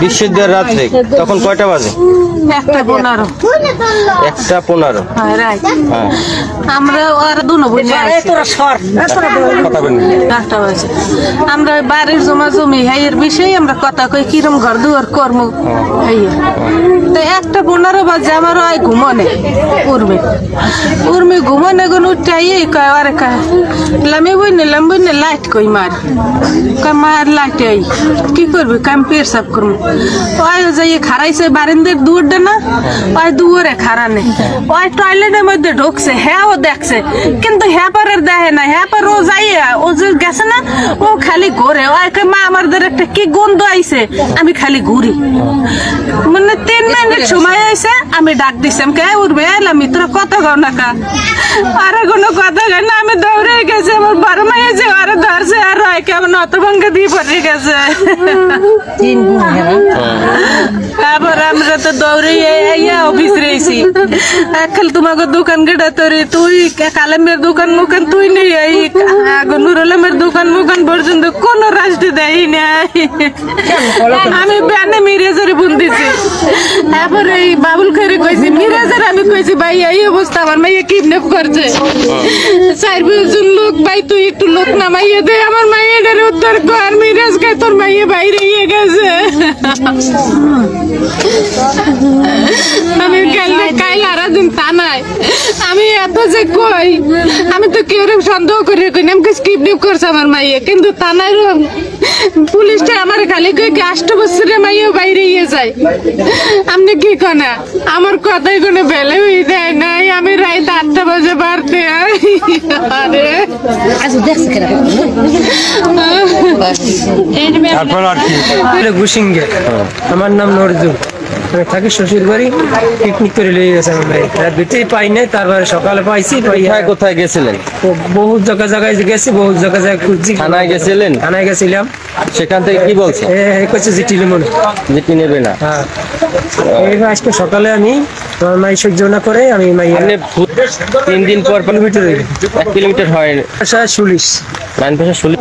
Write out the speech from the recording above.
বিশ্বদের রাত্রে তখন কয়টা বাজে? 1:15 আমরা আর আমরা বাড়ির জমা জমি হাইয়ের বিষয়ে আমরা কথা কই কিরম ঘর দুয়ার কর্ম হাইয়া তো 1:15 বাজে আমার ওই ঘুমনে উর্মি ঘুমনে গুন উঠাই কয় আরে লামি বইনে লাইট কই মার লাইট আই কি করবি কাম পের সব করব ওই যাই খারাইছে বারিন্দের দুয়ারটা না ওই দুয়ারে খারানে ওই টয়লেটের মধ্যে ঢুকছে হ্যাঁ ও দেখছে কিন্তু হ্যাঁ পারের দেখে না হ্যাঁ পার ও যাইয়া ও যে গেছে না ও খালি ঘুরে ওই মা আমাদের একটা কি গন্ধ আইছে আমি খালি ঘুরি মানে 3 মিনিট সময় আইছে আমি ডাক দিছিলাম কে উঠবে এলাম তোরা কত গাও না কা আরে কোনো কথা গায় না আমি দৌড়ে গেছি আমার বড় মাইয়া যে আরে ধরছে আর কেমন অতভঙ্গে দিয়ে পড়ে গেছে তারপর আমরা তো দৌড়ে অফিস রয়েছি খালি তোমাকে দোকান গেটা তোরে তুই কালামের দোকান মুখান তুই নেই নুর আলমের দোকান মুখান পর্যন্ত কোন রাষ্ট্রে দেয় নাই আমি ব্যানে মিরাজের বোন দিছি তারপরে এই বাবুল খেরে কইছি মিরাজের আমি কইছি ভাই এই অবস্থা আমার মাইয়া কিডন্যাপ করছে 4-5 লোক ভাই তুই একটু লোক নামাইয়ে দে আমার মাইয়াটার উদ্ধার কর মিরাজ কে তোর মাইয়া বাইরে গেছে আমি কাল আর দিন তা নাই আমি এত যে কই আমি তো কেউ সন্দেহ করে কই আমাকে কিডন্যাপ করছে আমার মাইয়া কিন্তু তা নাই পুলিশটা আমার খালি কই 8 বছরের মাইয়া বাইরে যায় আপনি কি কনা আমার কথাই কোনো ভ্যালু দেয় নাই আমি রাত 8টা বাজে বাড়তে আরে আচ্ছা দেখছি কেন তারপর আর কি গুসিঙ্গে আমার নাম নরজু থাকি শ্বশুর বাড়ি পিকনিক করে লিয়ে গেছে আমার ভাই রাত দুটেই পাই নাই তারপরে সকালে পাইছি কোথায় গেছিলেন? বহুত জায়গায় গেছি বহুত জায়গায় খুঁজছি থানায় গেছিলেন? থানায় গেছিলাম সেখান থেকে কি বলছে? কইছে জিটি নেবেন জিটি নেবে না। হ্যাঁ আজকে সকালে আমি মাই সহ্য না করে আমি মাই 3 দিন পর 1 কিলোমিটার হয় শুলিশ লাইন পেশা শুলিশ